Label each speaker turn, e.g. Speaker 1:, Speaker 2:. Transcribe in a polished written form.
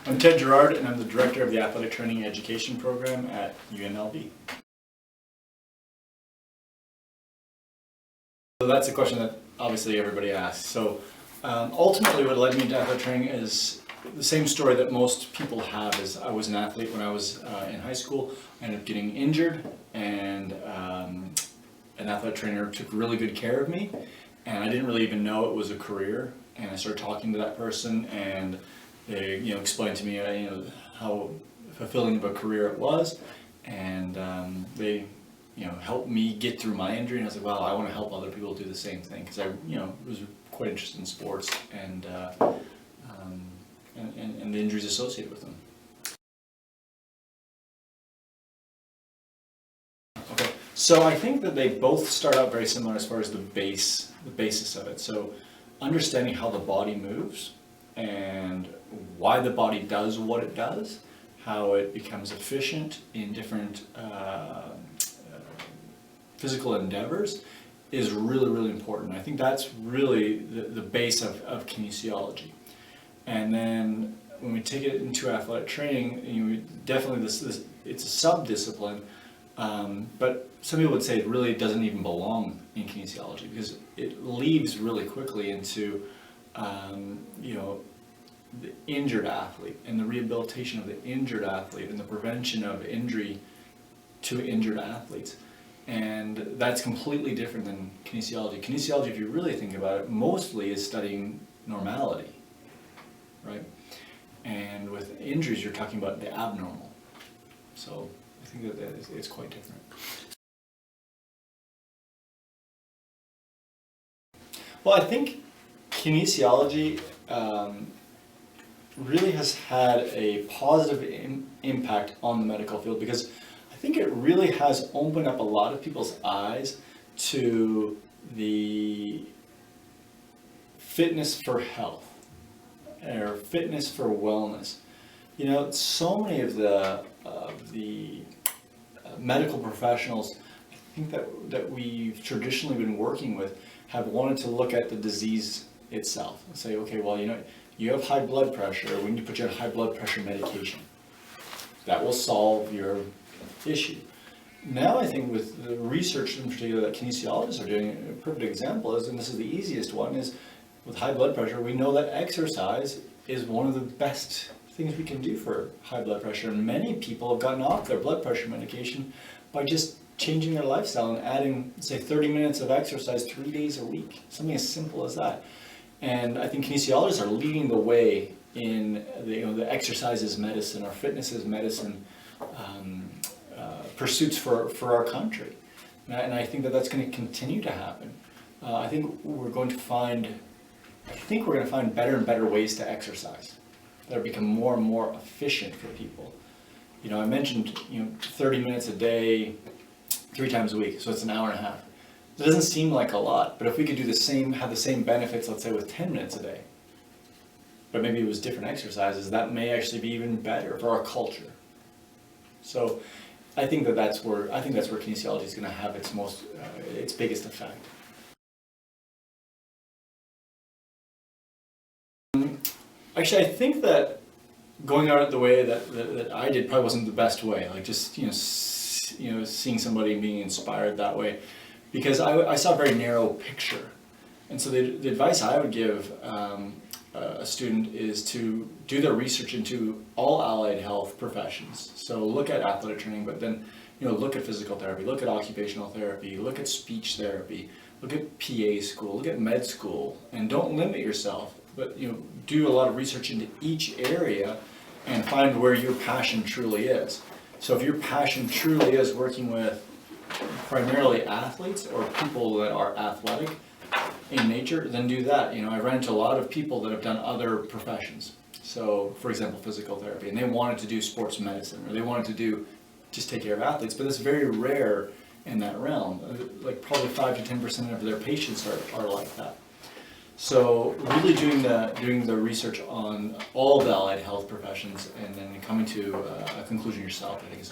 Speaker 1: I'm Ted Gerard, and I'm the Director of the Athletic Training Education Program at UNLV. So that's a question that obviously everybody asks. So ultimately what led me into athletic training is the same story that most people have. Is I was an athlete when I was in high school. I ended up getting injured, and an athletic trainer took really good care of me, and I didn't really even know it was a career. And I started talking to that person, and they explained to me how fulfilling of a career it was, and they helped me get through my injury. And I was like, wow, I want to help other people do the same thing, because I was quite interested in sports and the injuries associated with them. Okay, so I think that they both start out very similar as far as the basis of it. So understanding how the body moves and why the body does what it does, how it becomes efficient in different physical endeavors is really, really important. I think that's really the base of kinesiology. And then when we take it into athletic training, definitely it's a sub-discipline, but some people would say it really doesn't even belong in kinesiology, because it leads really quickly into the injured athlete and the rehabilitation of the injured athlete and the prevention of injury to injured athletes. And that's completely different than kinesiology. Kinesiology, if you really think about it, mostly is studying normality, right? And with injuries, you're talking about the abnormal. So I think that it's quite different. Well, I think kinesiology really has had a positive impact on the medical field, because I think it really has opened up a lot of people's eyes to the fitness for health or fitness for wellness. So many of the medical professionals, I think that we've traditionally been working with, have wanted to look at the disease itself and say, okay, well, you have high blood pressure, we need to put you on high blood pressure medication. That will solve your issue. Now I think with the research in particular that kinesiologists are doing, a perfect example is, and this is the easiest one, is with high blood pressure, we know that exercise is one of the best things we can do for high blood pressure. And many people have gotten off their blood pressure medication by just changing their lifestyle and adding, say, 30 minutes of exercise 3 days a week. Something as simple as that. And I think kinesiologists are leading the way in the exercise as medicine or fitness as medicine pursuits for our country. And I think that that's going to continue to happen. I think we're going to find better and better ways to exercise that become more and more efficient for people. I mentioned 30 minutes a day, 3 times a week, so it's an hour and a half. It doesn't seem like a lot, but if we could do have the same benefits, let's say, with 10 minutes a day, but maybe it was different exercises, that may actually be even better for our culture. So I think that's where kinesiology is going to have its biggest effect. Actually, I think that going out the way that I did probably wasn't the best way. Like just seeing somebody being inspired that way, because I saw a very narrow picture, and so the advice I would give a student is to do their research into all allied health professions. So look at athletic training, but then look at physical therapy, look at occupational therapy, look at speech therapy, look at PA school, look at med school, and don't limit yourself, but do a lot of research into each area and find where your passion truly is. So if your passion truly is working with primarily athletes or people that are athletic in nature, then do that. I ran into a lot of people that have done other professions. So for example, physical therapy, and they wanted to do sports medicine, or they wanted to just take care of athletes, but it's very rare in that realm. Like probably 5 to 10% of their patients are like that. So really doing the research on all the allied health professions and then coming to a conclusion yourself, I think is